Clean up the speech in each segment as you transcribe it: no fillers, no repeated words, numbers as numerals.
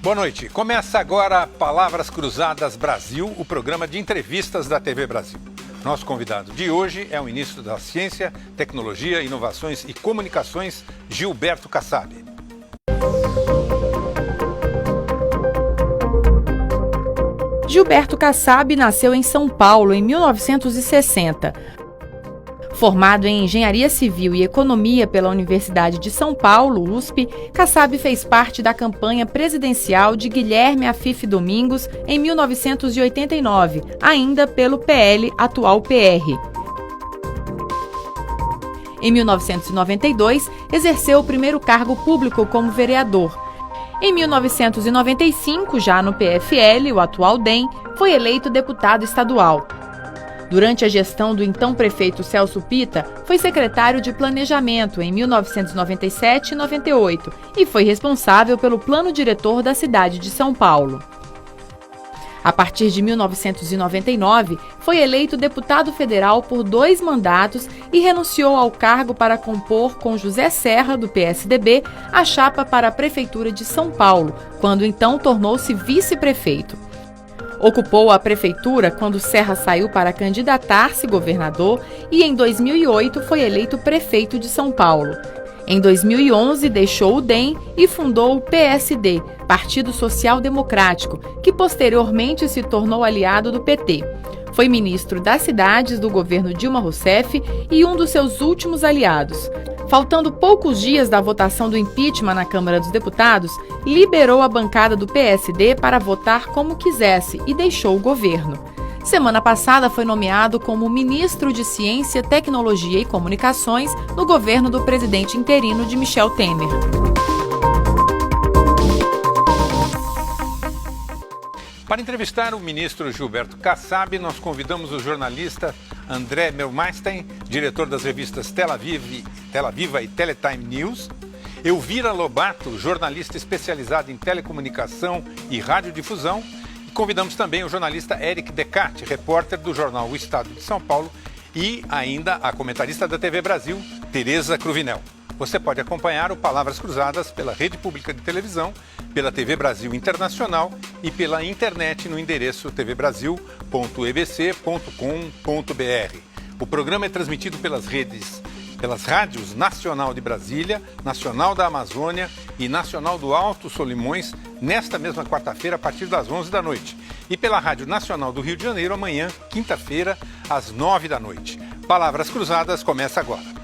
Boa noite. Começa agora Palavras Cruzadas Brasil, o programa de entrevistas da TV Brasil. Nosso convidado de hoje é o ministro da Ciência, Tecnologia, Inovações e Comunicações, Gilberto Kassab. Gilberto Kassab nasceu em São Paulo em 1960. Formado em Engenharia Civil e Economia pela Universidade de São Paulo, USP, Kassab fez parte da campanha presidencial de Guilherme Afif Domingos em 1989, ainda pelo PL, atual PR. Em 1992, exerceu o primeiro cargo público como vereador. Em 1995, já no PFL, o atual DEM, foi eleito deputado estadual. Durante a gestão do então prefeito Celso Pitta, foi secretário de Planejamento em 1997 e 98 e foi responsável pelo plano diretor da cidade de São Paulo. A partir de 1999, foi eleito deputado federal por 2 mandatos e renunciou ao cargo para compor com José Serra, do PSDB, a chapa para a Prefeitura de São Paulo, quando então tornou-se vice-prefeito. Ocupou a prefeitura quando Serra saiu para candidatar-se governador e, em 2008, foi eleito prefeito de São Paulo. Em 2011, deixou o DEM e fundou o PSD, Partido Social Democrático, que posteriormente se tornou aliado do PT. Foi ministro das Cidades do governo Dilma Rousseff e um dos seus últimos aliados. Faltando poucos dias da votação do impeachment na Câmara dos Deputados, liberou a bancada do PSD para votar como quisesse e deixou o governo. Semana passada foi nomeado como ministro de Ciência, Tecnologia e Comunicações no governo do presidente interino de Michel Temer. Para entrevistar o ministro Gilberto Kassab, nós convidamos o jornalista André Meulmeistein, diretor das revistas Tel Aviva e Teletime News, Elvira Lobato, jornalista especializada em telecomunicação e radiodifusão, e convidamos também o jornalista Eric Decatti, repórter do jornal O Estado de São Paulo, e ainda a comentarista da TV Brasil, Tereza Cruvinel. Você pode acompanhar o Palavras Cruzadas pela Rede Pública de Televisão, pela TV Brasil Internacional e pela internet no endereço tvbrasil.ebc.com.br. O programa é transmitido pelas rádios Nacional de Brasília, Nacional da Amazônia e Nacional do Alto Solimões, nesta mesma quarta-feira, a partir das 11 da noite. E pela Rádio Nacional do Rio de Janeiro, amanhã, quinta-feira, às 9 da noite. Palavras Cruzadas começa agora.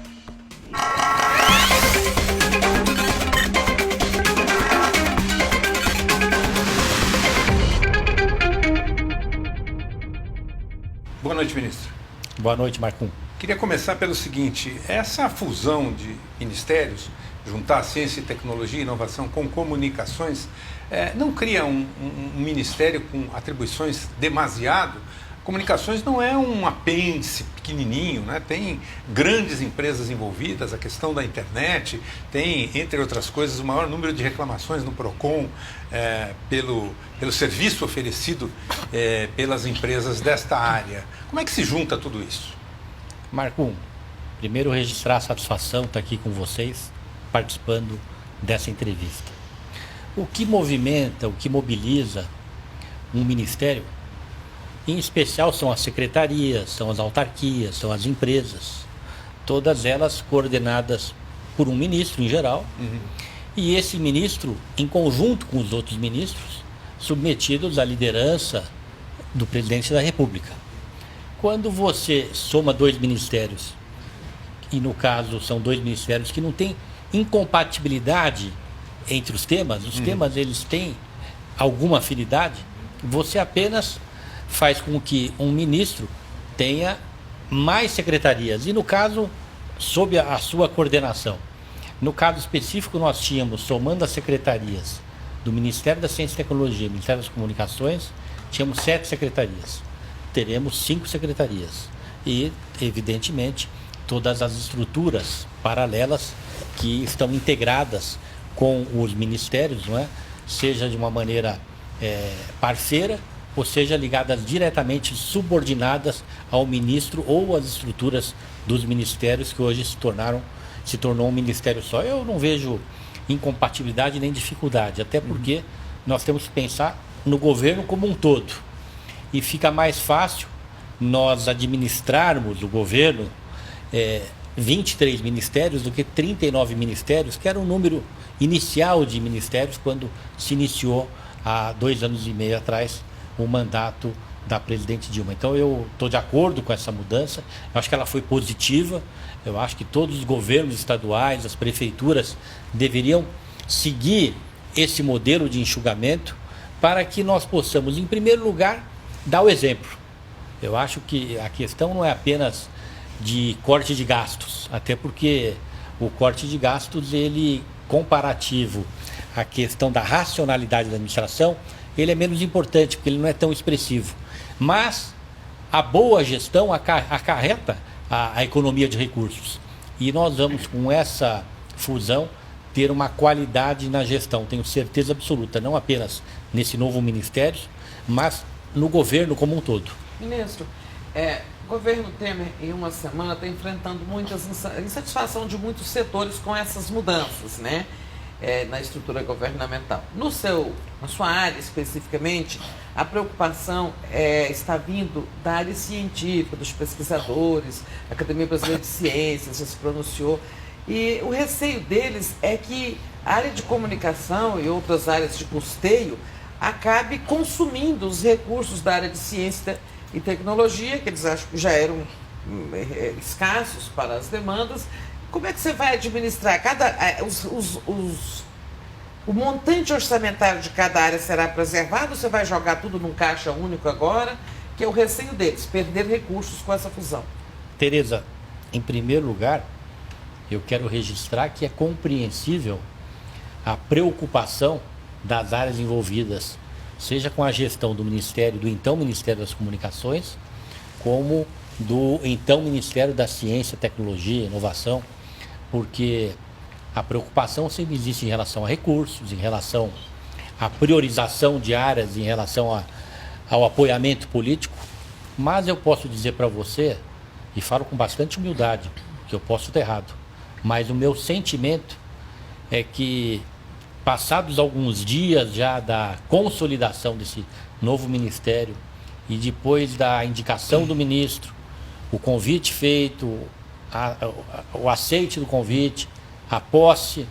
Boa noite, ministro. Boa noite, Marcum. Queria começar pelo seguinte: essa fusão de ministérios, juntar ciência e tecnologia e inovação com comunicações, não cria um ministério com atribuições demasiado? Comunicações não é um apêndice pequenininho, né? Tem grandes empresas envolvidas, a questão da internet, tem, entre outras coisas, o maior número de reclamações no PROCON pelo serviço oferecido pelas empresas desta área. Como é que se junta tudo isso? Marcum, primeiro registrar a satisfação de estar aqui com vocês, participando dessa entrevista. O que movimenta, o que mobiliza um ministério, em especial são as secretarias, são as autarquias, são as empresas, todas elas coordenadas por um ministro em geral, e esse ministro, em conjunto com os outros ministros, submetidos à liderança do presidente da República. Quando você soma 2 ministérios, e no caso são 2 ministérios que não têm incompatibilidade entre os temas eles têm alguma afinidade, você apenas faz com que um ministro tenha mais secretarias, e no caso, sob a sua coordenação. No caso específico, nós tínhamos, somando as secretarias do Ministério da Ciência e Tecnologia e Ministério das Comunicações, tínhamos 7 secretarias. Teremos 5 secretarias. E, evidentemente, todas as estruturas paralelas que estão integradas com os ministérios, não é? Seja de uma maneira parceira, ou seja, ligadas diretamente, subordinadas ao ministro ou às estruturas dos ministérios que hoje se tornou um ministério só. Eu não vejo incompatibilidade nem dificuldade, até porque nós temos que pensar no governo como um todo. E fica mais fácil nós administrarmos o governo 23 ministérios do que 39 ministérios, que era o número inicial de ministérios quando se iniciou há 2 anos e meio atrás o mandato da presidente Dilma. Então eu estou de acordo com essa mudança, eu acho que ela foi positiva, eu acho que todos os governos estaduais, as prefeituras deveriam seguir esse modelo de enxugamento para que nós possamos, em primeiro lugar, dar o exemplo. Eu acho que a questão não é apenas de corte de gastos, até porque o corte de gastos, ele, comparativo à questão da racionalidade da administração, ele é menos importante, porque ele não é tão expressivo. Mas a boa gestão acarreta a economia de recursos. E nós vamos, com essa fusão, ter uma qualidade na gestão, tenho certeza absoluta, não apenas nesse novo ministério, mas no governo como um todo. Ministro, o governo Temer, em uma semana, está enfrentando muitas insatisfação de muitos setores com essas mudanças, né? Na estrutura governamental. Na sua área especificamente, a preocupação está vindo da área científica, dos pesquisadores, a Academia Brasileira de Ciências já se pronunciou, e o receio deles é que a área de comunicação e outras áreas de custeio acabe consumindo os recursos da área de ciência e tecnologia, que eles acham que já eram escassos para as demandas. Como é que você vai administrar? O montante orçamentário de cada área será preservado ou você vai jogar tudo num caixa único agora, que é o receio deles, perder recursos com essa fusão? Tereza, em primeiro lugar, eu quero registrar que é compreensível a preocupação das áreas envolvidas, seja com a gestão do então Ministério das Comunicações, como do então Ministério da Ciência, Tecnologia e Inovação, porque a preocupação sempre existe em relação a recursos, em relação à priorização de áreas, em relação ao apoiamento político, mas eu posso dizer para você, e falo com bastante humildade, que eu posso estar errado, mas o meu sentimento é que, passados alguns dias já da consolidação desse novo ministério e depois da indicação do ministro, o convite feito, o aceite do convite, a posse,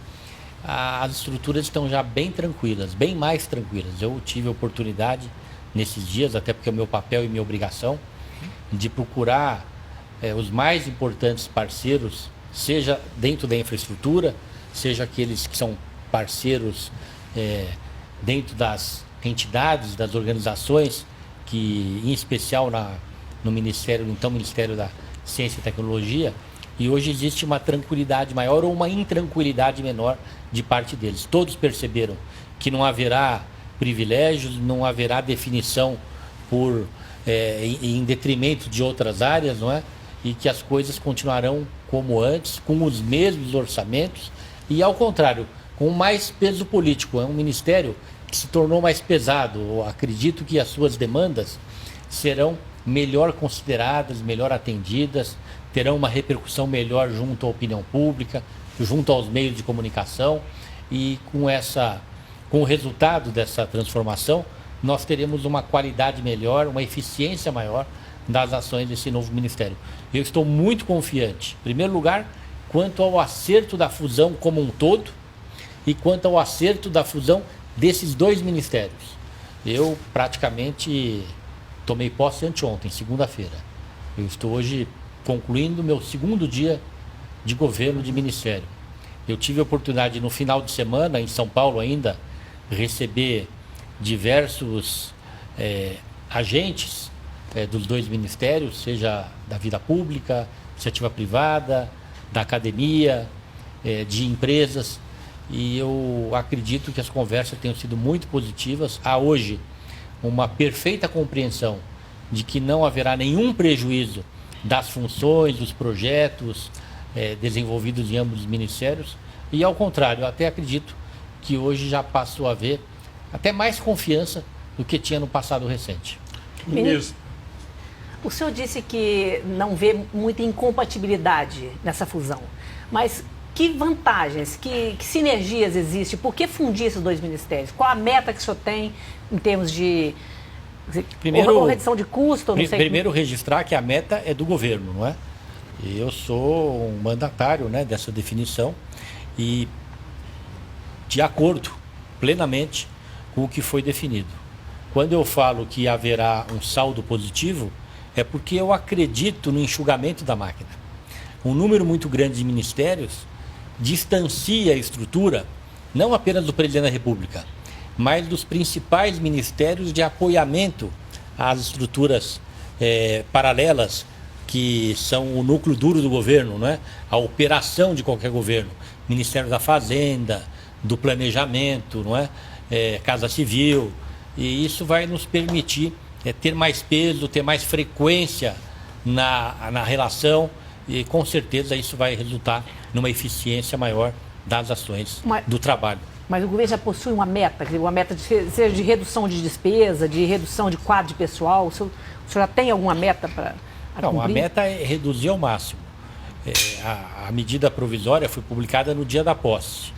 as estruturas estão já bem tranquilas, bem mais tranquilas. Eu tive a oportunidade nesses dias, até porque é o meu papel e minha obrigação, de procurar os mais importantes parceiros, seja dentro da infraestrutura, seja aqueles que são parceiros dentro das entidades, das organizações, que em especial no então Ministério da Ciência e Tecnologia, e hoje existe uma tranquilidade maior ou uma intranquilidade menor de parte deles. Todos perceberam que não haverá privilégios, não haverá definição em detrimento de outras áreas, não é? E que as coisas continuarão como antes, com os mesmos orçamentos e, ao contrário, com mais peso político. É um ministério que se tornou mais pesado. Eu acredito que as suas demandas serão melhor consideradas, melhor atendidas, terão uma repercussão melhor junto à opinião pública, junto aos meios de comunicação, e com o resultado dessa transformação, nós teremos uma qualidade melhor, uma eficiência maior das ações desse novo ministério. Eu estou muito confiante, em primeiro lugar, quanto ao acerto da fusão como um todo e quanto ao acerto da fusão desses 2 ministérios. Eu praticamente tomei posse anteontem, segunda-feira. Eu estou hoje concluindo meu 2º dia de governo de ministério. Eu tive a oportunidade no final de semana, em São Paulo ainda, receber diversos agentes dos 2 ministérios, seja da vida pública, iniciativa privada, da academia, de empresas, e eu acredito que as conversas tenham sido muito positivas. Há hoje uma perfeita compreensão de que não haverá nenhum prejuízo das funções, dos projetos desenvolvidos em ambos os ministérios, e ao contrário, eu até acredito que hoje já passou a haver até mais confiança do que tinha no passado recente. Ministro, o senhor disse que não vê muita incompatibilidade nessa fusão, mas que vantagens, que sinergias existem? Por que fundir esses dois ministérios? Qual a meta que o senhor tem em termos de ou redução de custo? Não sei. Primeiro, registrar que a meta é do governo, não é? Eu sou um mandatário, né, dessa definição e de acordo plenamente com o que foi definido. Quando eu falo que haverá um saldo positivo, é porque eu acredito no enxugamento da máquina. Um número muito grande de ministérios distancia a estrutura, não apenas do presidente da República, mas dos principais ministérios de apoiamento às estruturas paralelas, que são o núcleo duro do governo, não é? A operação de qualquer governo. Ministério da Fazenda, do Planejamento, não é? Casa Civil. E isso vai nos permitir ter mais peso, ter mais frequência na relação e com certeza isso vai resultar numa eficiência maior das ações do trabalho. Mas o governo já possui uma meta, quer dizer, uma meta seja de redução de despesa, de redução de quadro de pessoal. O senhor já tem alguma meta para Não, cumprir? a meta é reduzir ao máximo. A medida provisória foi publicada no dia da posse.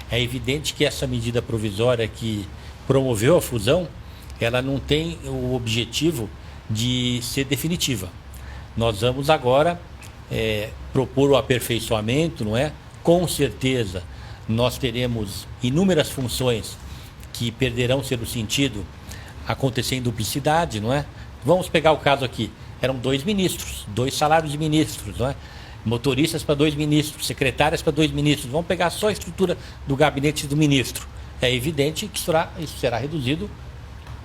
É evidente que essa medida provisória que promoveu a fusão, ela não tem o objetivo de ser definitiva. Nós vamos agora propor o aperfeiçoamento, não é? Com certeza nós teremos inúmeras funções que perderão seu sentido acontecer em duplicidade, não é? Vamos pegar o caso aqui. Eram 2 ministros, 2 salários de ministros, não é? Motoristas para 2 ministros, secretárias para 2 ministros. Vamos pegar só a estrutura do gabinete do ministro. É evidente que isso será reduzido,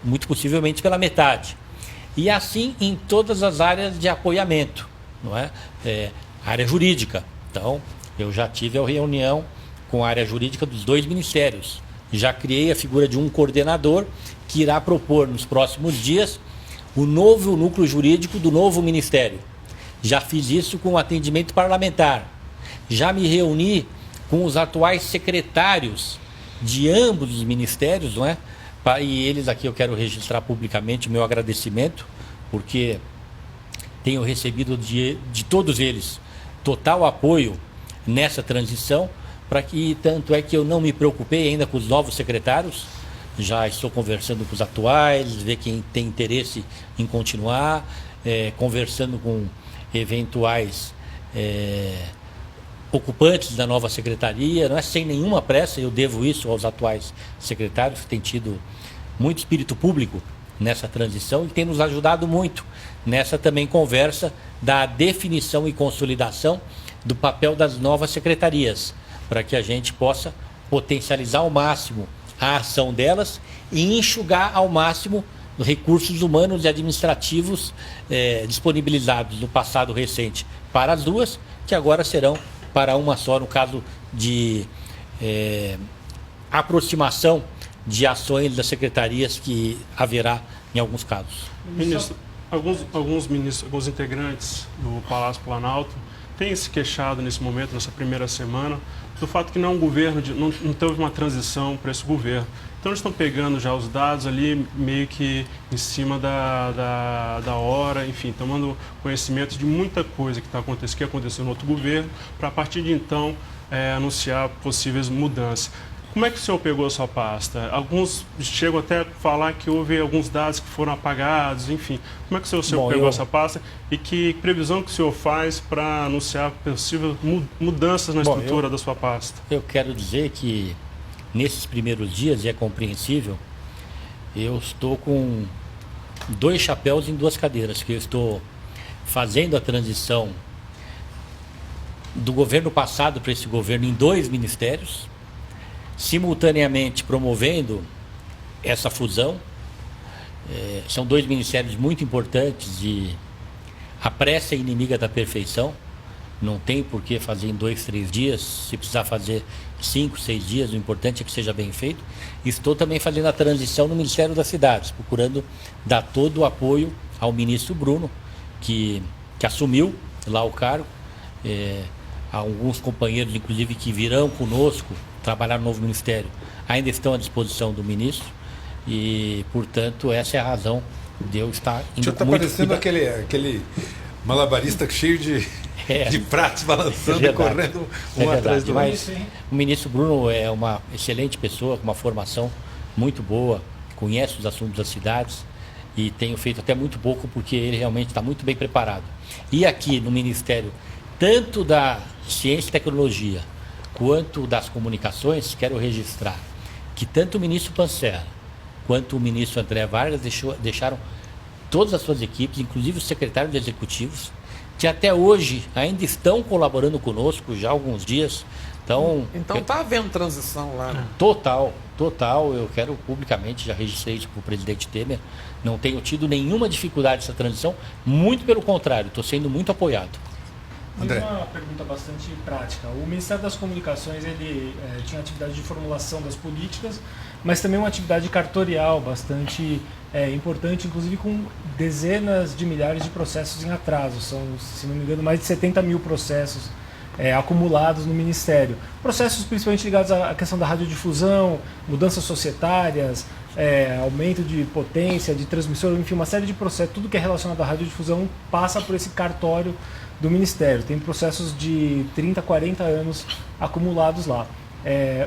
muito possivelmente, pela metade. E assim em todas as áreas de apoiamento, não é? Área jurídica. Então, eu já tive a reunião com a área jurídica dos 2 ministérios. Já criei a figura de um coordenador que irá propor nos próximos dias o novo núcleo jurídico do novo ministério. Já fiz isso com o atendimento parlamentar. Já me reuni com os atuais secretários de ambos os ministérios, não é? E eles aqui eu quero registrar publicamente o meu agradecimento, porque tenho recebido de todos eles total apoio nessa transição, para que tanto é que eu não me preocupei ainda com os novos secretários. Já estou conversando com os atuais, ver quem tem interesse em continuar, conversando com eventuais ocupantes da nova secretaria, não é sem nenhuma pressa. Eu devo isso aos atuais secretários que têm tido muito espírito público nessa transição e têm nos ajudado muito nessa também conversa da definição e consolidação do papel das novas secretarias, para que a gente possa potencializar ao máximo a ação delas e enxugar ao máximo recursos humanos e administrativos disponibilizados no passado recente para as 2, que agora serão para uma só, no caso de aproximação de ações das secretarias que haverá em alguns casos. Ministro, alguns integrantes do Palácio Planalto têm se queixado nesse momento, nessa primeira semana, do fato que não teve uma transição para esse governo. Então eles estão pegando já os dados ali meio que em cima da hora, enfim, tomando conhecimento de muita coisa que aconteceu no outro governo, para a partir de então anunciar possíveis mudanças. Como é que o senhor pegou a sua pasta? Alguns chegam até a falar que houve alguns dados que foram apagados, enfim. Como é que o senhor pegou essa pasta e que previsão que o senhor faz para anunciar possíveis mudanças na estrutura da sua pasta? Eu quero dizer que nesses primeiros dias, e é compreensível, eu estou com 2 chapéus em 2 cadeiras, que eu estou fazendo a transição do governo passado para esse governo em 2 ministérios, simultaneamente promovendo essa fusão. São 2 ministérios muito importantes e a pressa é inimiga da perfeição. Não tem por que fazer em 2, 3 dias. Se precisar fazer 5, 6 dias, o importante é que seja bem feito. Estou também fazendo a transição no Ministério das Cidades, procurando dar todo o apoio ao ministro Bruno, que assumiu lá o cargo. Há alguns companheiros, inclusive, que virão conosco trabalhar no novo ministério, ainda estão à disposição do ministro e, portanto, essa é a razão de eu estar indo está parecendo aquele malabarista cheio de de pratos balançando e verdade. correndo um atrás do outro. Mas o ministro Bruno é uma excelente pessoa, com uma formação muito boa, conhece os assuntos das cidades e tenho feito até muito pouco porque ele realmente está muito bem preparado. E aqui no Ministério, tanto da Ciência e Tecnologia quanto das Comunicações, quero registrar que tanto o ministro Pancer quanto o ministro André Vargas deixaram todas as suas equipes, inclusive os secretários executivos, que até hoje ainda estão colaborando conosco já há alguns dias. Então está havendo transição lá, né? Total. Eu quero publicamente, já registrei isso para o presidente Temer, não tenho tido nenhuma dificuldade nessa transição, muito pelo contrário, estou sendo muito apoiado. André. Uma pergunta bastante prática. O Ministério das Comunicações ele tinha atividade de formulação das políticas, mas também uma atividade cartorial bastante importante, inclusive com dezenas de milhares de processos em atraso. São, se não me engano, mais de 70 mil processos acumulados no Ministério. Processos principalmente ligados à questão da radiodifusão, mudanças societárias, aumento de potência, de transmissor, enfim, uma série de processos. Tudo que é relacionado à radiodifusão passa por esse cartório do Ministério. Tem processos de 30, 40 anos acumulados lá.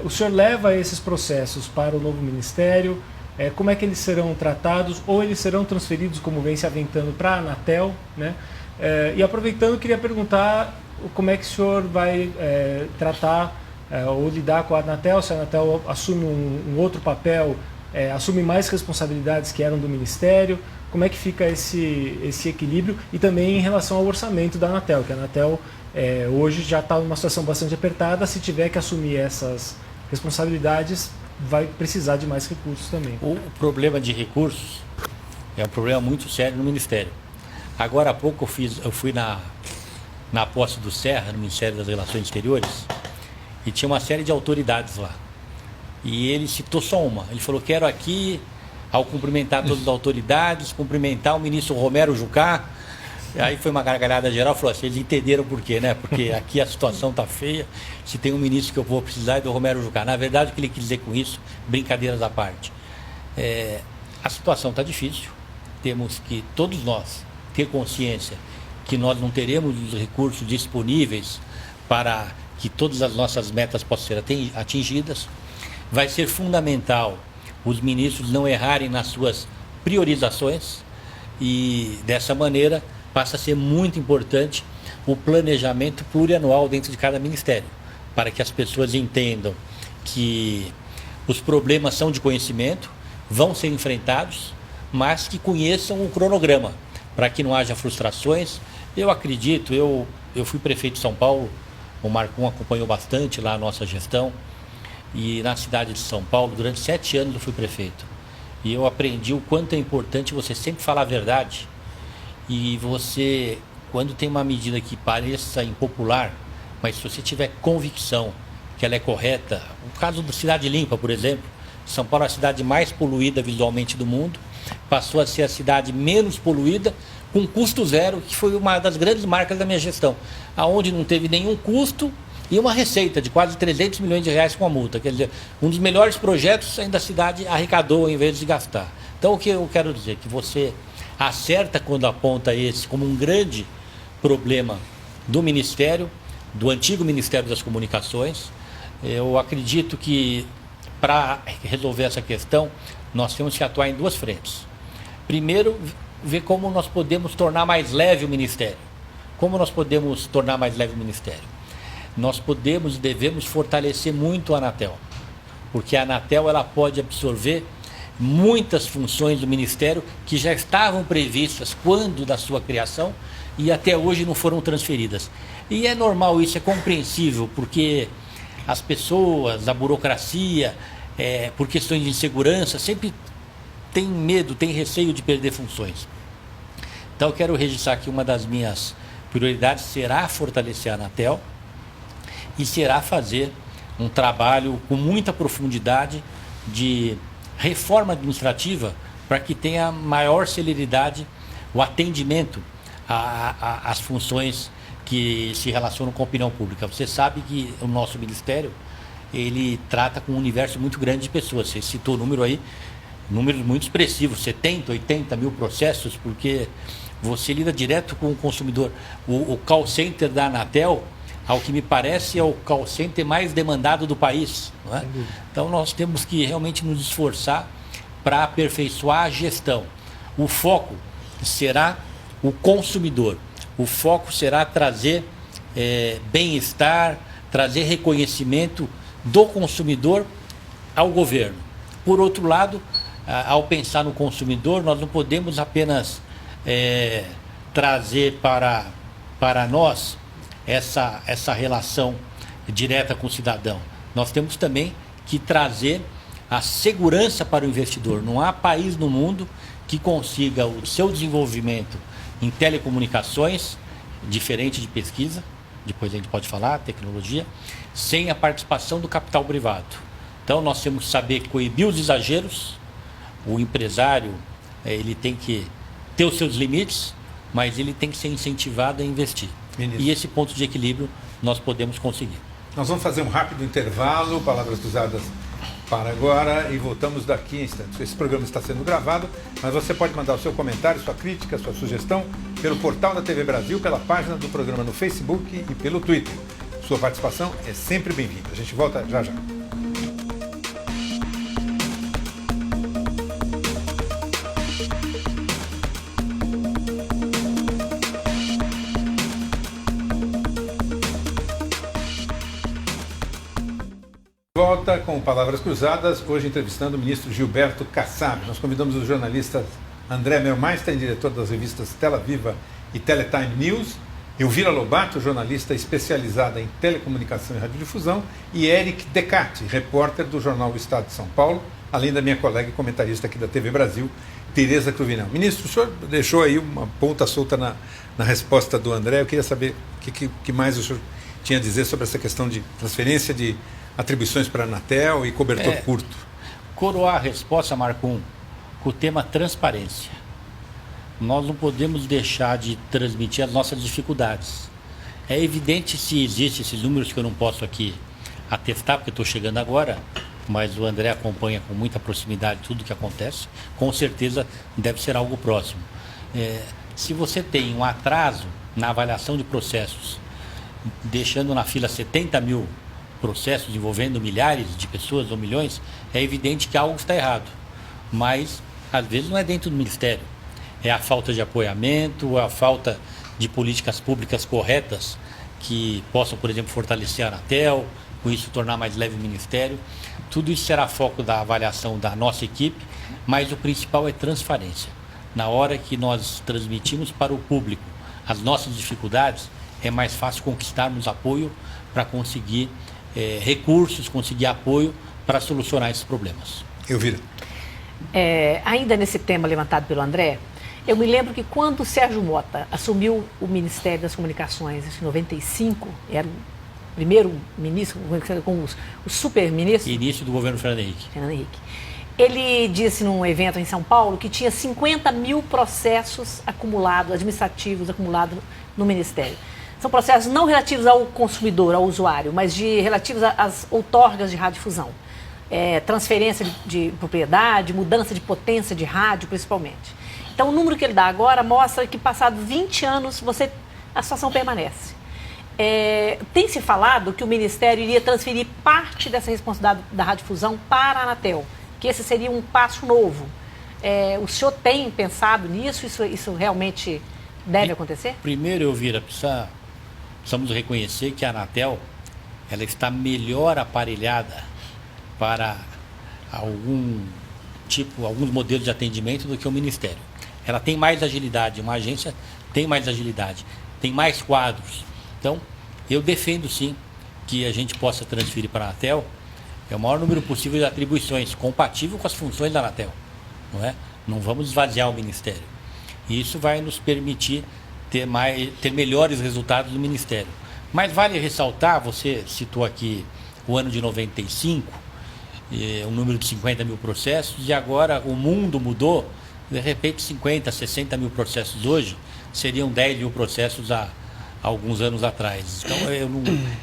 O senhor leva esses processos para o novo Ministério? Como é que eles serão tratados? Ou eles serão transferidos, como vem se aventando, para a Anatel, né? E aproveitando, queria perguntar como é que o senhor vai tratar ou lidar com a Anatel, se a Anatel assume um outro papel, assume mais responsabilidades que eram do Ministério, como é que fica esse equilíbrio e também em relação ao orçamento da Anatel, que a Anatel hoje já está numa situação bastante apertada, se tiver que assumir essas responsabilidades, vai precisar de mais recursos também. O problema de recursos é um problema muito sério no Ministério. Agora há pouco eu fui na posse do Serra, no Ministério das Relações Exteriores, e tinha uma série de autoridades lá. E ele citou só uma. Ele falou: quero aqui, ao cumprimentar todas as autoridades, cumprimentar o ministro Romero Jucá. Aí foi uma gargalhada geral, falou assim, eles entenderam por quê, né? Porque aqui a situação está feia, se tem um ministro que eu vou precisar é do Romero Jucá. Na verdade, o que ele quis dizer com isso, brincadeiras à parte, a situação está difícil, temos que, todos nós, ter consciência que nós não teremos os recursos disponíveis para que todas as nossas metas possam ser atingidas. Vai ser fundamental os ministros não errarem nas suas priorizações e, dessa maneira, passa a ser muito importante o planejamento plurianual dentro de cada ministério, para que as pessoas entendam que os problemas são de conhecimento, vão ser enfrentados, mas que conheçam o cronograma, para que não haja frustrações. Eu acredito, eu fui prefeito de São Paulo, o Marcon acompanhou bastante lá a nossa gestão, e na cidade de São Paulo, durante 7 anos eu fui prefeito. E eu aprendi o quanto é importante você sempre falar a verdade. E você, quando tem uma medida que pareça impopular, mas se você tiver convicção que ela é correta, o caso da Cidade Limpa, por exemplo, São Paulo é a cidade mais poluída visualmente do mundo, passou a ser a cidade menos poluída, com custo zero, que foi uma das grandes marcas da minha gestão, aonde não teve nenhum custo e uma receita de quase 300 milhões de reais com a multa. Quer dizer, um dos melhores projetos ainda a cidade arrecadou em vez de gastar. Então o que eu quero dizer? Que você acerta quando aponta esse como um grande problema do Ministério, do antigo Ministério das Comunicações. Eu acredito que para resolver essa questão, nós temos que atuar em 2 frentes. Primeiro, ver como nós podemos tornar mais leve o Ministério. Como nós podemos tornar mais leve o Ministério? Nós podemos e devemos fortalecer muito a Anatel, porque a Anatel ela pode absorver muitas funções do Ministério que já estavam previstas quando da sua criação e até hoje não foram transferidas. E é normal isso, é compreensível, porque as pessoas, a burocracia, por questões de insegurança, sempre tem medo, tem receio de perder funções. Então eu quero registrar que uma das minhas prioridades será fortalecer a Anatel e será fazer um trabalho com muita profundidade de reforma administrativa para que tenha maior celeridade o atendimento às funções que se relacionam com a opinião pública. Você sabe que o nosso ministério, ele trata com um universo muito grande de pessoas. Você citou o número aí, números muito expressivos, 70, 80 mil processos, porque você lida direto com o consumidor. O call center da Anatel, ao que me parece, é o call center mais demandado do país. Não é? Então nós temos que realmente nos esforçar para aperfeiçoar a gestão. O foco será o consumidor. O foco será trazer bem-estar, trazer reconhecimento do consumidor ao governo. Por outro lado, ao pensar no consumidor, nós não podemos apenas trazer para nós essa relação direta com o cidadão. Nós temos também que trazer a segurança para o investidor. Não há país no mundo que consiga o seu desenvolvimento em telecomunicações, diferente de pesquisa, depois a gente pode falar, tecnologia, sem a participação do capital privado. Então nós temos que saber coibir os exageros. O empresário ele tem que ter os seus limites, mas ele tem que ser incentivado a investir. Ministro. E esse ponto de equilíbrio nós podemos conseguir. Nós vamos fazer um rápido intervalo, palavras cruzadas para agora, e voltamos daqui a instantes. Esse programa está sendo gravado, mas você pode mandar o seu comentário, sua crítica, sua sugestão pelo portal da TV Brasil, pela página do programa no Facebook e pelo Twitter. Sua participação é sempre bem-vinda. A gente volta já já. Volta com Palavras Cruzadas, hoje entrevistando o ministro Gilberto Kassab. Nós convidamos os jornalistas André Meurmeister, diretor das revistas Tela Viva e Teletime News, Elvira Lobato, jornalista especializada em telecomunicação e radiodifusão, e Eric Decati, repórter do jornal O Estado de São Paulo, além da minha colega e comentarista aqui da TV Brasil, Tereza Cruvinel. Ministro, o senhor deixou aí uma ponta solta na resposta do André. Eu queria saber o que mais o senhor tinha a dizer sobre essa questão de transferência de atribuições para a Anatel e cobertor curto. Coroar a resposta, Marco, com o tema transparência. Nós não podemos deixar de transmitir as nossas dificuldades. É evidente se existem esses números que eu não posso aqui atestar, porque estou chegando agora, mas o André acompanha com muita proximidade tudo o que acontece. Com certeza deve ser algo próximo. Se você tem um atraso na avaliação de processos, deixando na fila 70 mil processos envolvendo milhares de pessoas ou milhões, é evidente que algo está errado. Mas, às vezes, não é dentro do Ministério. É a falta de apoiamento, a falta de políticas públicas corretas que possam, por exemplo, fortalecer a Anatel, com isso tornar mais leve o Ministério. Tudo isso será foco da avaliação da nossa equipe, mas o principal é transparência. Na hora que nós transmitimos para o público as nossas dificuldades, é mais fácil conquistarmos apoio para conseguir recursos, conseguir apoio para solucionar esses problemas. Elvira. Ainda nesse tema levantado pelo André, eu me lembro que quando o Sérgio Mota assumiu o Ministério das Comunicações em 95, era o primeiro ministro, com o super-ministro. Início do governo Fernando Henrique. Ele disse num evento em São Paulo que tinha 50 mil processos acumulados, administrativos acumulados no Ministério. São processos não relativos ao consumidor, ao usuário, mas relativos às outorgas de radiodifusão. Transferência de propriedade, mudança de potência de rádio, principalmente. Então, o número que ele dá agora mostra que, passados 20 anos, a situação permanece. Tem se falado que o Ministério iria transferir parte dessa responsabilidade da radiodifusão para a Anatel, que esse seria um passo novo. O senhor tem pensado nisso? Isso realmente deve acontecer? Primeiro, Elvira, precisamos reconhecer que a Anatel ela está melhor aparelhada para alguns modelos de atendimento do que o Ministério. Ela tem mais agilidade, uma agência tem mais agilidade, tem mais quadros. Então, eu defendo sim que a gente possa transferir para a Anatel o maior número possível de atribuições, compatível com as funções da Anatel. Não vamos esvaziar o Ministério. E isso vai nos permitir ter melhores resultados no Ministério. Mas vale ressaltar, você citou aqui o ano de 95, um número de 50 mil processos, e agora o mundo mudou, de repente 50, 60 mil processos hoje seriam 10 mil processos há alguns anos atrás. Então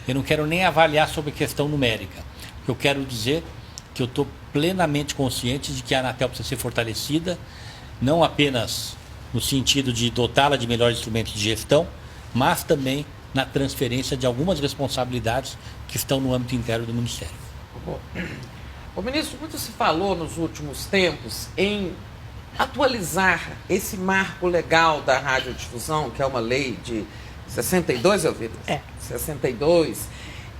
eu não quero nem avaliar sobre a questão numérica. O que eu quero dizer é que eu estou plenamente consciente de que a Anatel precisa ser fortalecida, não apenas no sentido de dotá-la de melhores instrumentos de gestão, mas também na transferência de algumas responsabilidades que estão no âmbito interno do Ministério. O ministro, muito se falou nos últimos tempos em atualizar esse marco legal da radiodifusão, que é uma lei de 62, Elvira? 62,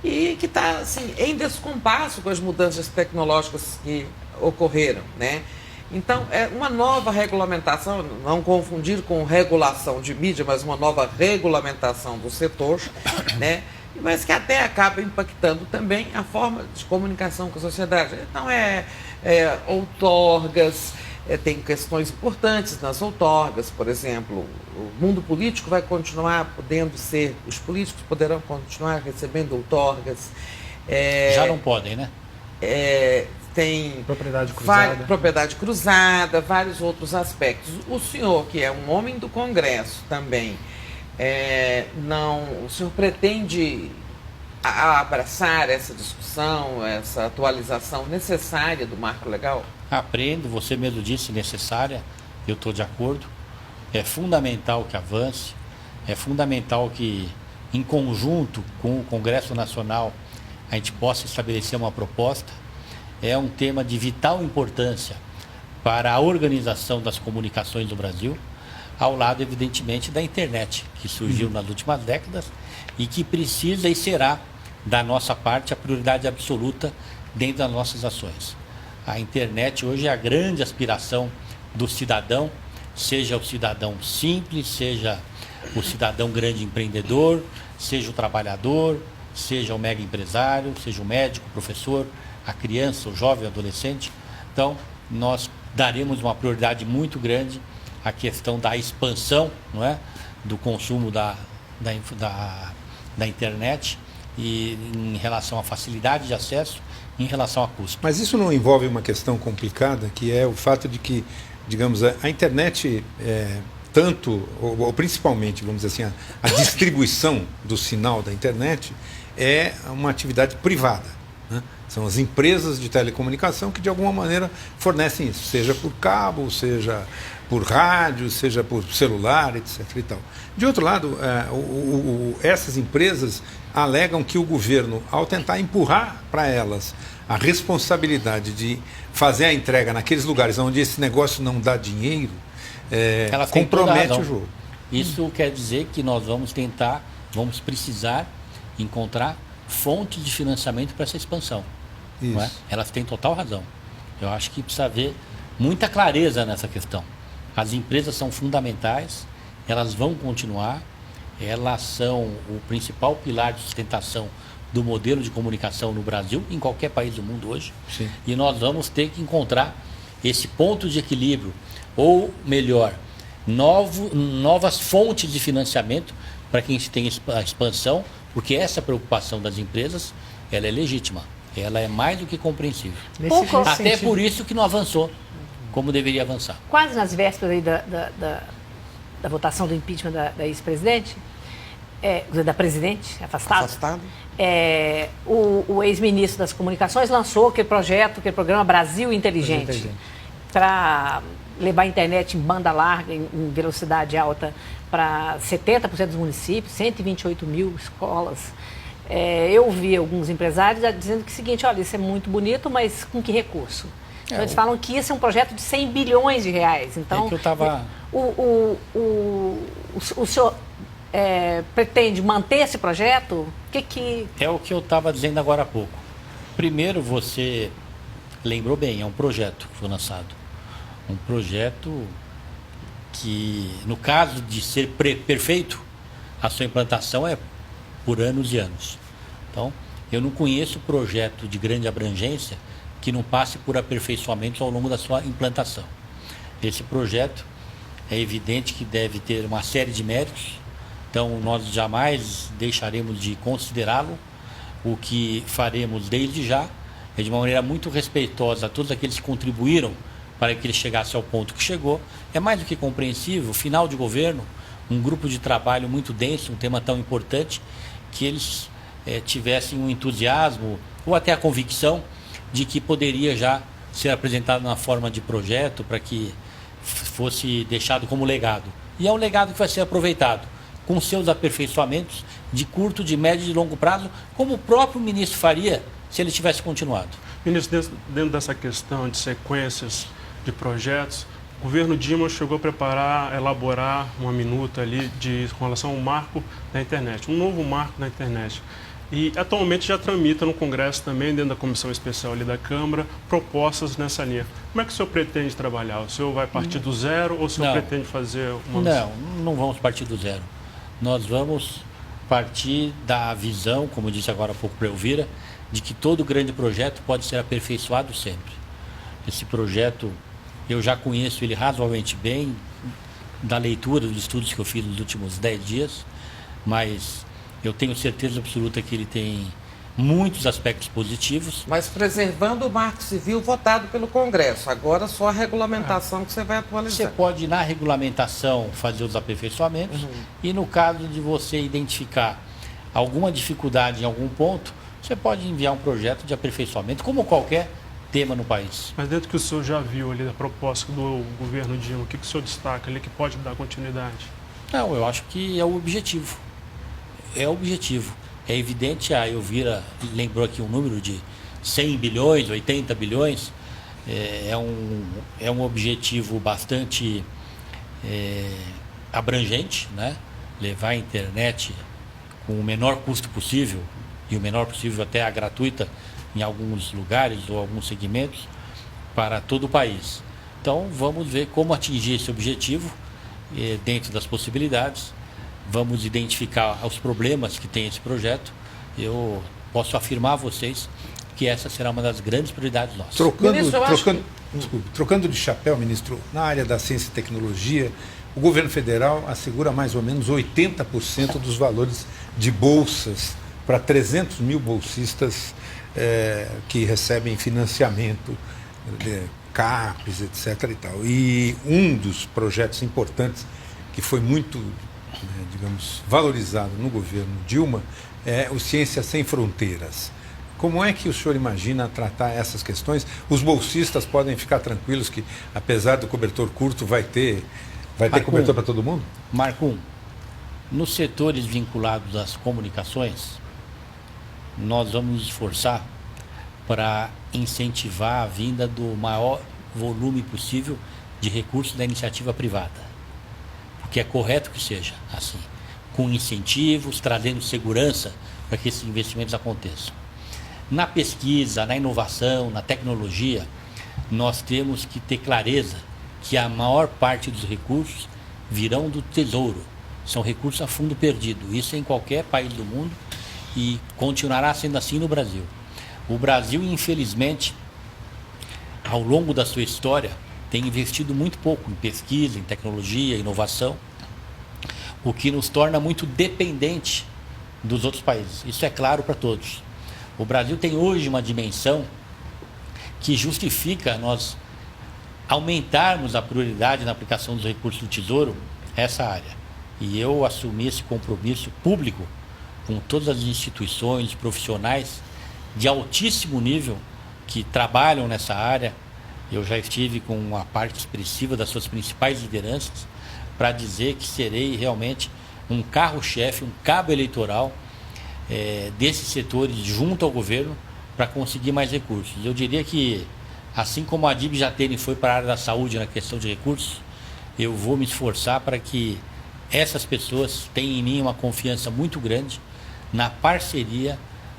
e que está assim, em descompasso com as mudanças tecnológicas que ocorreram, né? Então, é uma nova regulamentação, não confundir com regulação de mídia, mas uma nova regulamentação do setor, né? Mas que até acaba impactando também a forma de comunicação com a sociedade. Então, outorgas, tem questões importantes nas outorgas, por exemplo, o mundo político vai continuar podendo ser, os políticos poderão continuar recebendo outorgas. Já não podem, né? Tem propriedade cruzada, vários outros aspectos. O senhor, que é um homem do Congresso também, o senhor pretende abraçar essa discussão, essa atualização necessária do marco legal? Aprendo, você mesmo disse, necessária, eu estou de acordo. É fundamental que avance, é fundamental que, em conjunto com o Congresso Nacional, a gente possa estabelecer uma proposta. É um tema de vital importância para a organização das comunicações do Brasil, ao lado, evidentemente, da internet, que surgiu nas últimas décadas e que precisa e será, da nossa parte, a prioridade absoluta dentro das nossas ações. A internet hoje é a grande aspiração do cidadão, seja o cidadão simples, seja o cidadão grande empreendedor, seja o trabalhador, seja o mega empresário, seja o médico, o professor, a criança, o jovem, o adolescente. Então, nós daremos uma prioridade muito grande à questão da expansão, não é, do consumo da internet, e em relação à facilidade de acesso, em relação a custo. Mas isso não envolve uma questão complicada, que é o fato de que, digamos, a internet, ou principalmente, vamos dizer assim, a distribuição do sinal da internet é uma atividade privada, né? São as empresas de telecomunicação que, de alguma maneira, fornecem isso, seja por cabo, seja por rádio, seja por celular, etc. e tal. De outro lado, essas empresas alegam que o governo, ao tentar empurrar para elas a responsabilidade de fazer a entrega naqueles lugares onde esse negócio não dá dinheiro, compromete o jogo. Isso quer dizer que nós vamos precisar encontrar fontes de financiamento para essa expansão. Não é? Elas têm total razão. Eu acho que precisa haver muita clareza nessa questão. As empresas são fundamentais, elas vão continuar, elas são o principal pilar de sustentação do modelo de comunicação no Brasil, em qualquer país do mundo hoje. Sim. E nós vamos ter que encontrar esse ponto de equilíbrio, ou melhor, novas fontes de financiamento para que a gente tenha a expansão, porque essa preocupação das empresas, ela é legítima, ela é mais do que compreensível. Até por isso que não avançou como deveria avançar. Quase nas vésperas aí da votação do impeachment da ex-presidente, da presidente, afastado. O ex-ministro das Comunicações lançou aquele programa Brasil Inteligente, para levar a internet em banda larga, em velocidade alta, para 70% dos municípios, 128 mil escolas. Eu vi alguns empresários dizendo que é o seguinte: olha, isso é muito bonito, mas com que recurso? Então, eles falam que isso é um projeto de 100 bilhões de reais. Então, o senhor pretende manter esse projeto? É o que eu estava dizendo agora há pouco. Primeiro, você lembrou bem, é um projeto que foi lançado. Um projeto que, no caso de ser perfeito, a sua implantação é por anos e anos. Então, eu não conheço projeto de grande abrangência que não passe por aperfeiçoamentos ao longo da sua implantação. Esse projeto é evidente que deve ter uma série de méritos, então nós jamais deixaremos de considerá-lo. O que faremos desde já é de uma maneira muito respeitosa a todos aqueles que contribuíram para que ele chegasse ao ponto que chegou. É mais do que compreensível, final de governo, um grupo de trabalho muito denso, um tema tão importante, que eles tivessem um entusiasmo ou até a convicção de que poderia já ser apresentado na forma de projeto para que fosse deixado como legado. E é um legado que vai ser aproveitado, com seus aperfeiçoamentos de curto, de médio e de longo prazo, como o próprio ministro faria se ele tivesse continuado. Ministro, dentro dessa questão de sequências de projetos, o governo Dilma chegou a preparar, elaborar uma minuta ali com relação ao marco da internet, um novo marco da internet. E atualmente já tramita no Congresso também, dentro da comissão especial ali da Câmara, propostas nessa linha. Como é que o senhor pretende trabalhar? O senhor vai partir do zero ou o senhor pretende fazer uma... Não vamos partir do zero. Nós vamos partir da visão, como disse agora há pouco para Elvira, de que todo grande projeto pode ser aperfeiçoado sempre. Esse projeto, eu já conheço ele razoavelmente bem, da leitura dos estudos que eu fiz nos últimos 10 dias, mas eu tenho certeza absoluta que ele tem muitos aspectos positivos. Mas preservando o marco civil votado pelo Congresso. Agora só a regulamentação que você vai atualizar. Você pode, na regulamentação, fazer os aperfeiçoamentos e no caso de você identificar alguma dificuldade em algum ponto, você pode enviar um projeto de aperfeiçoamento, como qualquer tema no país. Mas dentro do que o senhor já viu ali da proposta do governo Dilma, o que o senhor destaca ali que pode dar continuidade? Não, eu acho que é o objetivo. É o objetivo. É evidente, a Elvira lembrou aqui um número de 100 bilhões, 80 bilhões. É um objetivo bastante abrangente, né? Levar a internet com o menor custo possível, e o menor possível até a gratuita em alguns lugares ou alguns segmentos, para todo o país. Então, vamos ver como atingir esse objetivo dentro das possibilidades. Vamos identificar os problemas que tem esse projeto. Eu posso afirmar a vocês que essa será uma das grandes prioridades nossas. Trocando de chapéu, ministro, na área da ciência e tecnologia, o governo federal assegura mais ou menos 80% dos valores de bolsas para 300 mil bolsistas que recebem financiamento, CAPES, etc. E tal. E um dos projetos importantes que foi muito, digamos, valorizado no governo Dilma é o Ciência Sem Fronteiras. Como é que o senhor imagina tratar essas questões? Os bolsistas podem ficar tranquilos que, apesar do cobertor curto, vai ter cobertor para todo mundo? Marco, nos setores vinculados às comunicações, nós vamos nos esforçar para incentivar a vinda do maior volume possível de recursos da iniciativa privada. Porque é correto que seja assim, com incentivos, trazendo segurança para que esses investimentos aconteçam. Na pesquisa, na inovação, na tecnologia, nós temos que ter clareza que a maior parte dos recursos virão do Tesouro. São recursos a fundo perdido. Isso é em qualquer país do mundo e continuará sendo assim no Brasil. O Brasil, infelizmente, ao longo da sua história, tem investido muito pouco em pesquisa, em tecnologia, inovação, o que nos torna muito dependente dos outros países. Isso é claro para todos. O Brasil tem hoje uma dimensão que justifica nós aumentarmos a prioridade na aplicação dos recursos do Tesouro essa área. E eu assumi esse compromisso público com todas as instituições, profissionais de altíssimo nível que trabalham nessa área. Eu já estive com uma parte expressiva das suas principais lideranças para dizer que serei realmente um carro-chefe, um cabo eleitoral desses setores junto ao governo para conseguir mais recursos. Eu diria que, assim como a Adib Jatene foi para a área da saúde na questão de recursos, eu vou me esforçar para que essas pessoas tenham em mim uma confiança muito grande na parceria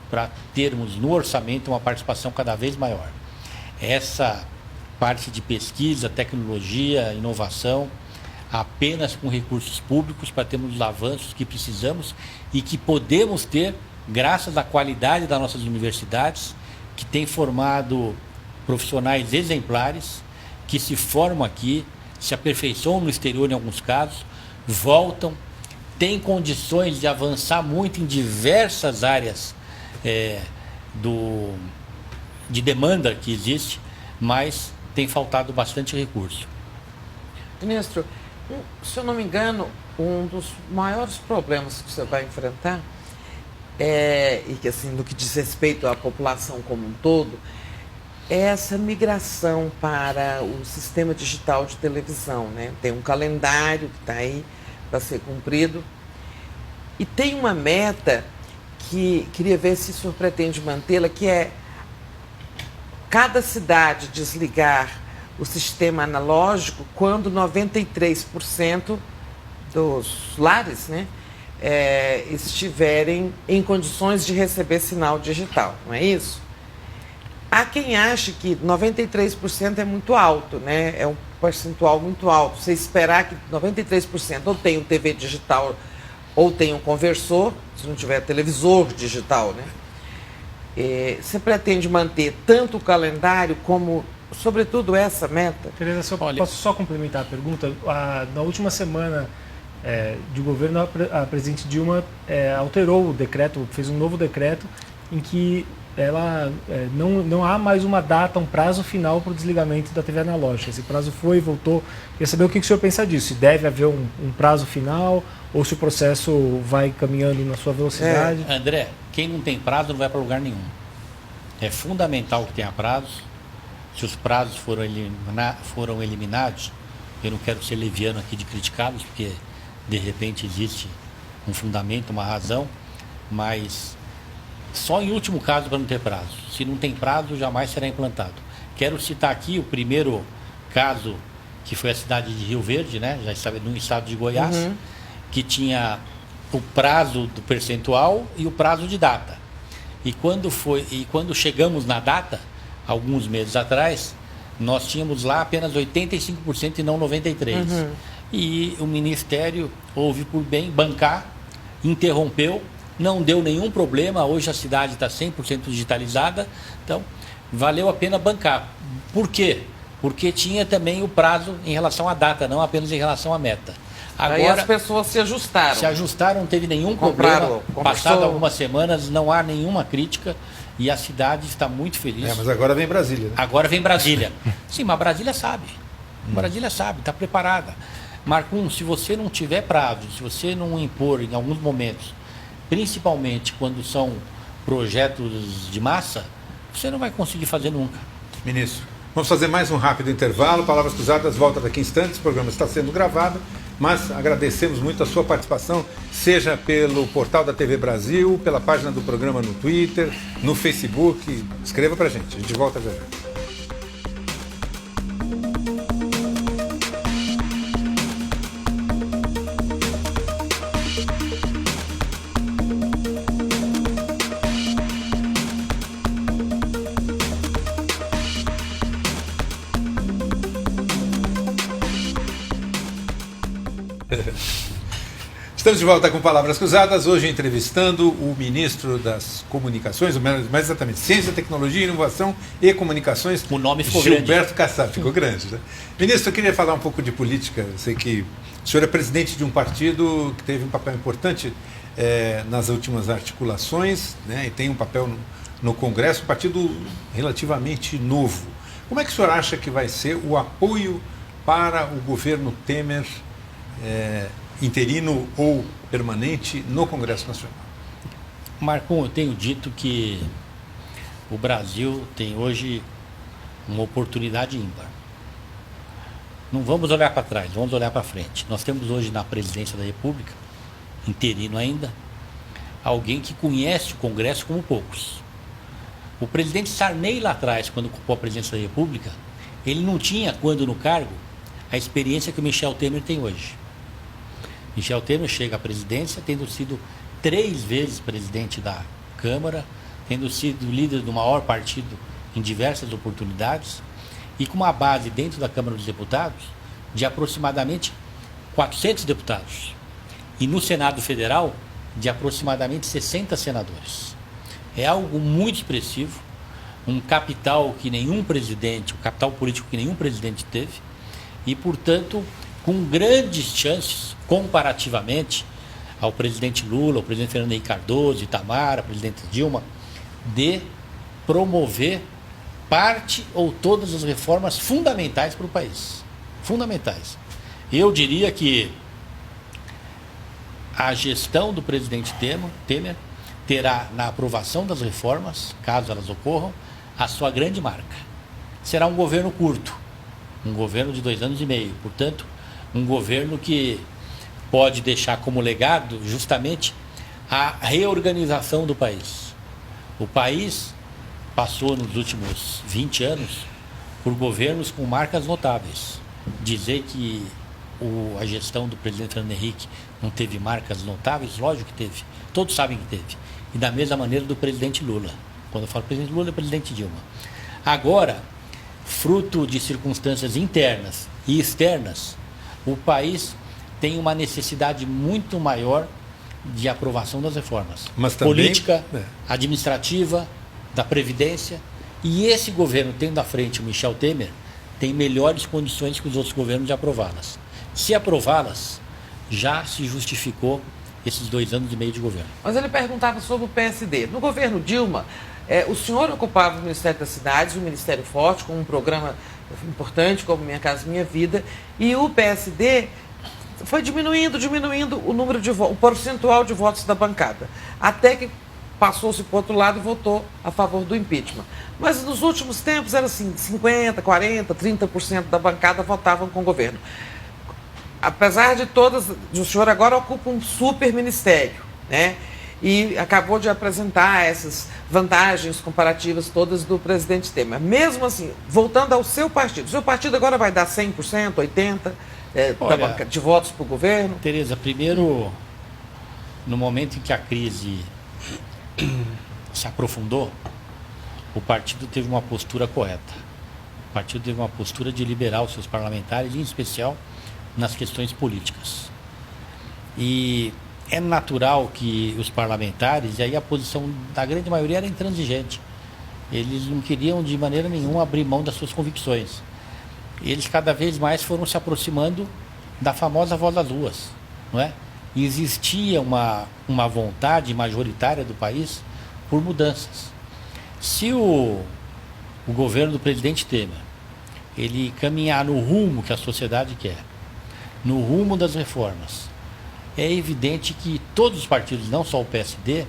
para termos no orçamento uma participação cada vez maior. Essa parte de pesquisa, tecnologia, inovação, apenas com recursos públicos para termos os avanços que precisamos e que podemos ter graças à qualidade das nossas universidades, que tem formado profissionais exemplares, que se formam aqui, se aperfeiçoam no exterior em alguns casos, voltam, têm condições de avançar muito em diversas áreas de demanda que existe, mas tem faltado bastante recurso. Ministro, se eu não me engano, um dos maiores problemas que você vai enfrentar e que, assim, no que diz respeito à população como um todo, é essa migração para o sistema digital de televisão, né? Tem um calendário que está aí para ser cumprido e tem uma meta que queria ver se o senhor pretende mantê-la, que é cada cidade desligar o sistema analógico quando 93% dos lares, né, estiverem em condições de receber sinal digital, não é isso? Há quem ache que 93% é muito alto, né? É um percentual muito alto. Você esperar que 93% ou tenham TV digital ou tenham conversor, se não tiver televisor digital, né? Você pretende manter tanto o calendário como, sobretudo, essa meta? Tereza, se eu posso só complementar a pergunta? Na última semana de governo, a presidente Dilma alterou o decreto, fez um novo decreto em que ela não há mais uma data, um prazo final para o desligamento da TV analógica. Esse prazo foi e voltou. Queria saber o que o senhor pensa disso. Se deve haver um prazo final ou se o processo vai caminhando na sua velocidade. André, quem não tem prazo não vai para lugar nenhum. É fundamental que tenha prazo. Se os prazos foram eliminados, eu não quero ser leviano aqui de criticá-los, porque de repente existe um fundamento, uma razão, mas só em último caso para não ter prazo. Se não tem prazo, jamais será implantado. Quero citar aqui o primeiro caso, que foi a cidade de Rio Verde, né? Já estava no estado de Goiás, que tinha o prazo do percentual e o prazo de data. E quando chegamos na data, alguns meses atrás, nós tínhamos lá apenas 85% e não 93%. E o Ministério houve por bem bancar, interrompeu, não deu nenhum problema. Hoje a cidade está 100% digitalizada, então valeu a pena bancar. Por quê? Porque tinha também o prazo em relação à data, não apenas em relação à meta. Agora, aí as pessoas se ajustaram. Se ajustaram, não teve nenhum problema. Passado algumas semanas, não há nenhuma crítica e a cidade está muito feliz. Mas agora vem Brasília, né? Agora vem Brasília. Sim, mas Brasília sabe. Brasília sabe, está preparada. Marcum, se você não tiver prazo, se você não impor em alguns momentos, principalmente quando são projetos de massa, você não vai conseguir fazer nunca. Ministro, vamos fazer mais um rápido intervalo. Palavras Cruzadas volta daqui a instantes. O programa está sendo gravado, mas agradecemos muito a sua participação, seja pelo portal da TV Brasil, pela página do programa no Twitter, no Facebook. Escreva pra gente. A gente volta já. Estamos de volta com Palavras Cruzadas, hoje entrevistando o ministro das Comunicações, mais exatamente Ciência, Tecnologia, Inovação e Comunicações. O nome ficou Gilberto Kassab, ficou grande, né? Ministro, eu queria falar um pouco de política. Eu sei que o senhor é presidente de um partido que teve um papel importante nas últimas articulações, né? E tem um papel no Congresso, um partido relativamente novo. Como é que o senhor acha que vai ser o apoio para o governo Temer, interino ou permanente, no Congresso Nacional? Marcum, eu tenho dito que o Brasil tem hoje uma oportunidade ímpar. Não vamos olhar para trás, vamos olhar para frente. Nós temos hoje na presidência da República, interino ainda, alguém que conhece o Congresso como poucos. O presidente Sarney lá atrás, quando ocupou a presidência da República, ele não tinha, quando no cargo, a experiência que o Michel Temer tem hoje. Michel Temer chega à presidência tendo sido 3 vezes presidente da Câmara, tendo sido líder do maior partido em diversas oportunidades e com uma base dentro da Câmara dos Deputados de aproximadamente 400 deputados e no Senado Federal de aproximadamente 60 senadores. É algo muito expressivo, um capital que nenhum presidente, um capital político que nenhum presidente teve e, portanto, com grandes chances, comparativamente ao presidente Lula, ao presidente Fernando Henrique Cardoso, Itamar, a presidente Dilma, de promover parte ou todas as reformas fundamentais para o país. Fundamentais. Eu diria que a gestão do presidente Temer terá, na aprovação das reformas, caso elas ocorram, a sua grande marca. será um governo curto, um governo de 2 anos e meio. Portanto, um governo que pode deixar como legado justamente a reorganização do país. O país passou nos últimos 20 anos por governos com marcas notáveis. Dizer que a gestão do presidente Fernando Henrique não teve marcas notáveis, lógico que teve. Todos sabem que teve. E da mesma maneira do presidente Lula. Quando eu falo presidente Lula, é presidente Dilma. Agora, fruto de circunstâncias internas e externas, o país tem uma necessidade muito maior de aprovação das reformas. Mas também, política, administrativa, da Previdência. E esse governo, tendo à frente o Michel Temer, tem melhores condições que os outros governos de aprová-las. Se aprová-las, já se justificou esses 2 anos e meio de governo. Mas ele perguntava sobre o PSD. No governo Dilma, o senhor ocupava o Ministério das Cidades, um ministério forte, com um programa importante como Minha Casa Minha Vida, e o PSD foi diminuindo o número de o percentual de votos da bancada, até que passou-se para o outro lado e votou a favor do impeachment. Mas nos últimos tempos era assim, 50%, 40%, 30% da bancada votavam com o governo. Apesar de todas, o senhor agora ocupa um super ministério, né? E acabou de apresentar essas vantagens comparativas todas do presidente Temer. Mesmo assim, voltando ao seu partido, o seu partido agora vai dar 100%, 80% de votos para o governo? Tereza, primeiro, no momento em que a crise se aprofundou, o partido teve uma postura correta. O partido teve uma postura de liberar os seus parlamentares, em especial nas questões políticas. E é natural que os parlamentares, e aí a posição da grande maioria era intransigente. Eles não queriam de maneira nenhuma abrir mão das suas convicções. Eles cada vez mais foram se aproximando da famosa voz das ruas, não é? E existia uma vontade majoritária do país por mudanças. Se o governo do presidente Temer ele caminhar no rumo que a sociedade quer, no rumo das reformas, é evidente que todos os partidos, não só o PSD,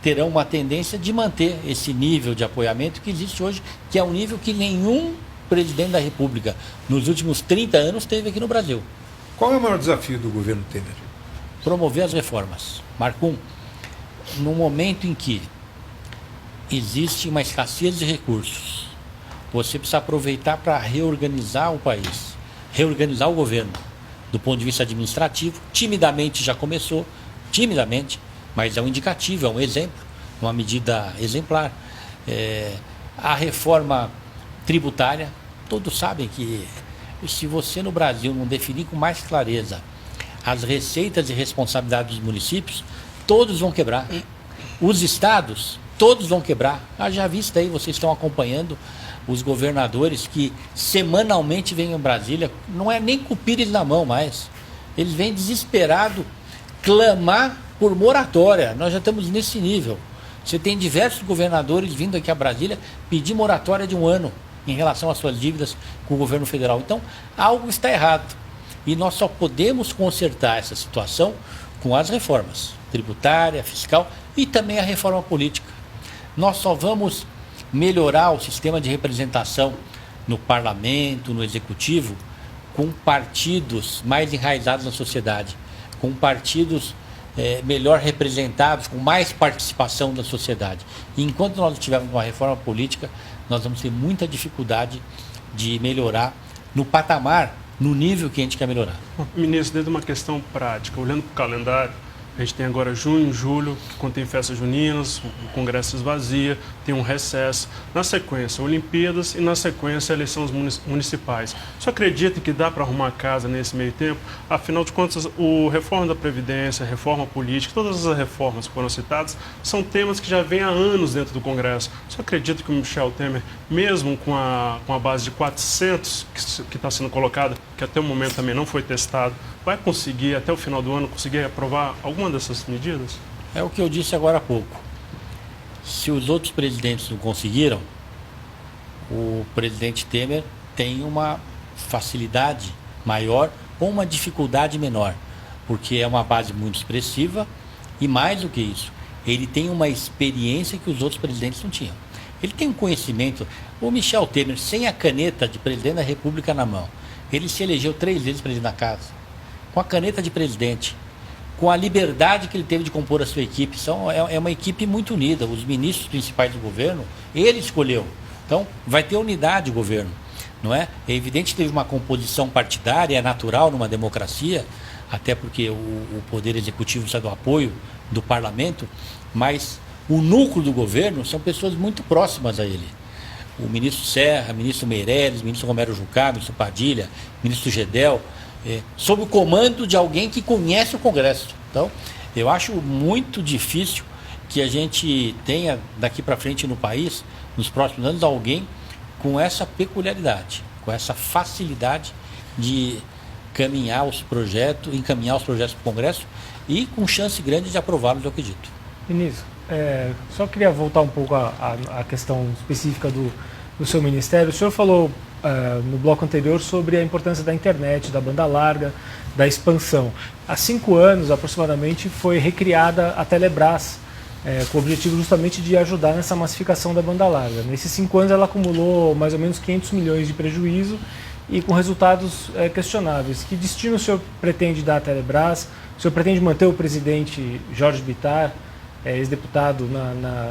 terão uma tendência de manter esse nível de apoiamento que existe hoje, que é um nível que nenhum presidente da República nos últimos 30 anos teve aqui no Brasil. Qual é o maior desafio do governo Temer? Promover as reformas. Marco 1, no momento em que existe uma escassez de recursos, você precisa aproveitar para reorganizar o país, reorganizar o governo, do ponto de vista administrativo. Timidamente já começou, mas é um indicativo, é um exemplo, uma medida exemplar. A reforma tributária, todos sabem que se você no Brasil não definir com mais clareza as receitas e responsabilidades dos municípios, todos vão quebrar. Os estados, todos vão quebrar. Haja vista aí, vocês estão acompanhando os governadores que semanalmente vêm em Brasília, não é nem com o pires na mão mais. Eles vêm desesperados clamar por moratória. Nós já estamos nesse nível. Você tem diversos governadores vindo aqui a Brasília pedir moratória de 1 ano em relação às suas dívidas com o governo federal. Então, algo está errado. E nós só podemos consertar essa situação com as reformas tributária, fiscal e também a reforma política. Nós só vamos melhorar o sistema de representação no parlamento, no executivo, com partidos mais enraizados na sociedade, com partidos melhor representados, com mais participação da sociedade. E enquanto nós tivermos uma reforma política, nós vamos ter muita dificuldade de melhorar no patamar, no nível que a gente quer melhorar. Ministro, dentro de uma questão prática, olhando para o calendário, a gente tem agora junho, julho, quando tem festas juninas, o Congresso esvazia, tem um recesso. Na sequência, Olimpíadas e na sequência, eleições municipais. Você acredita que dá para arrumar casa nesse meio tempo? Afinal de contas, a reforma da Previdência, a reforma política, todas as reformas que foram citadas, são temas que já vêm há anos dentro do Congresso. Você acredita que o Michel Temer, mesmo com a base de 400 que está sendo colocada, que até o momento também não foi testado, vai conseguir, até o final do ano, conseguir aprovar alguma dessas medidas? É o que eu disse agora há pouco. Se os outros presidentes não conseguiram, o presidente Temer tem uma facilidade maior ou uma dificuldade menor, porque é uma base muito expressiva e, mais do que isso, ele tem uma experiência que os outros presidentes não tinham. Ele tem um conhecimento. O Michel Temer, sem a caneta de presidente da República na mão, ele se elegeu 3 vezes presidente da casa, com a caneta de presidente, com a liberdade que ele teve de compor a sua equipe. É uma equipe muito unida. Os ministros principais do governo, ele escolheu. Então, vai ter unidade de governo, não é? É evidente que teve uma composição partidária, é natural numa democracia, até porque o Poder Executivo precisa do apoio do Parlamento, mas o núcleo do governo são pessoas muito próximas a ele. O ministro Serra, ministro Meirelles, ministro Romero Jucá, ministro Padilha, ministro Gedel, sob o comando de alguém que conhece o Congresso. Então, eu acho muito difícil que a gente tenha daqui para frente no país, nos próximos anos, alguém com essa peculiaridade, com essa facilidade de encaminhar os projetos para o Congresso e com chance grande de aprová-los, eu acredito. Ministro, só queria voltar um pouco à questão específica do seu ministério. O senhor falou no bloco anterior sobre a importância da internet, da banda larga, da expansão. Há 5 anos, aproximadamente, foi recriada a Telebrás, com o objetivo justamente de ajudar nessa massificação da banda larga. Nesses 5 anos ela acumulou mais ou menos 500 milhões de prejuízo e com resultados questionáveis. Que destino o senhor pretende dar à Telebrás? O senhor pretende manter o presidente Jorge Bittar, ex-deputado,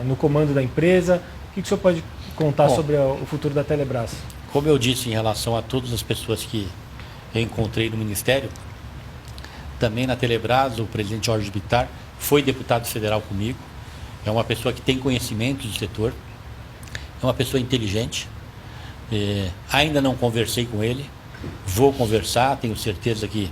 no comando da empresa? O que o senhor pode contar sobre o futuro da Telebrás? Como eu disse em relação a todas as pessoas que eu encontrei no Ministério, também na Telebrás o presidente Jorge Bittar foi deputado federal comigo. É uma pessoa que tem conhecimento do setor, é uma pessoa inteligente. Ainda não conversei com ele, vou conversar, tenho certeza que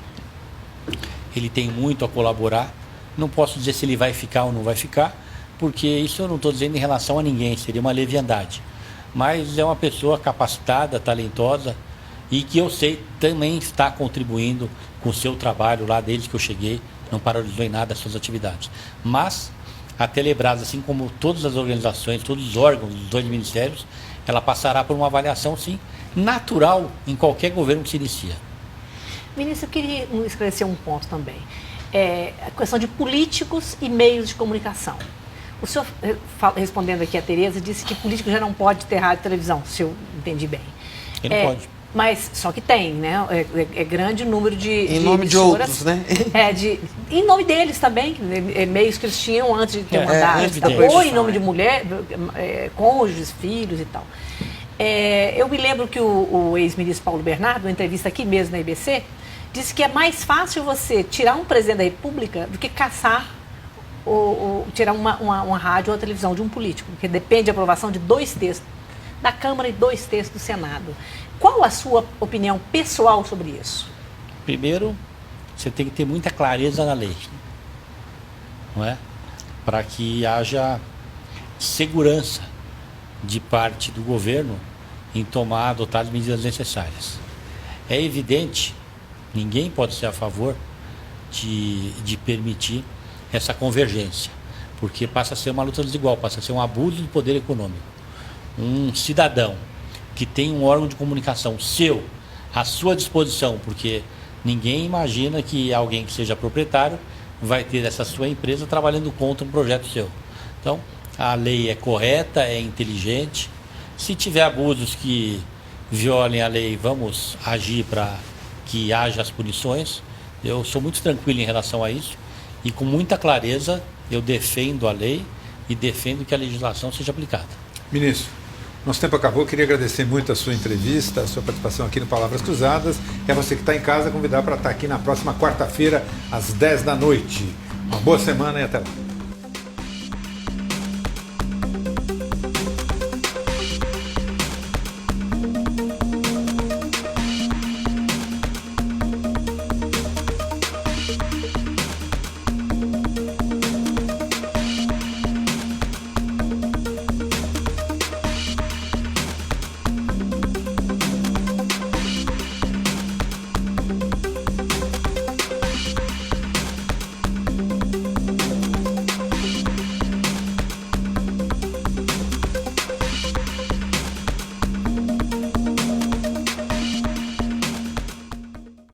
ele tem muito a colaborar. Não posso dizer se ele vai ficar ou não vai ficar, porque isso eu não estou dizendo em relação a ninguém, seria uma leviandade. Mas é uma pessoa capacitada, talentosa e que eu sei também está contribuindo com o seu trabalho lá desde que eu cheguei, não paralisou em nada as suas atividades. Mas a Telebrás, assim como todas as organizações, todos os órgãos dos 2 ministérios, ela passará por uma avaliação, sim, natural em qualquer governo que se inicia. Ministro, eu queria esclarecer um ponto também. A questão de políticos e meios de comunicação. O senhor, respondendo aqui a Tereza, disse que político já não pode ter rádio e televisão, se eu entendi bem. Ele não pode. Mas só que tem, né? É grande o número de em nome de outros, né? Em nome deles também, meios que eles tinham antes de ter mandato, ou em nome de mulher, cônjuges, filhos e tal. Eu me lembro que o ex-ministro Paulo Bernardo, numa entrevista aqui mesmo na IBC, disse que é mais fácil você tirar um presidente da República do que caçar tirar uma rádio ou uma televisão de um político, porque depende da aprovação de 2/3 da Câmara e 2/3 do Senado. Qual a sua opinião pessoal sobre isso? Primeiro, você tem que ter muita clareza na lei, não é? Para que haja segurança de parte do governo em adotar as medidas necessárias. É evidente, ninguém pode ser a favor de permitir essa convergência, porque passa a ser uma luta desigual, passa a ser um abuso do poder econômico. Um cidadão que tem um órgão de comunicação seu à sua disposição, porque ninguém imagina que alguém que seja proprietário vai ter essa sua empresa trabalhando contra um projeto seu. Então, a lei é correta, é inteligente. Se tiver abusos que violem a lei, vamos agir para que haja as punições. Eu sou muito tranquilo em relação a isso e com muita clareza eu defendo a lei e defendo que a legislação seja aplicada. Ministro, nosso tempo acabou. Eu queria agradecer muito a sua entrevista, a sua participação aqui no Palavras Cruzadas. E a você que está em casa, convidar para estar aqui na próxima quarta-feira, às 10 da noite. Uma boa semana e até lá.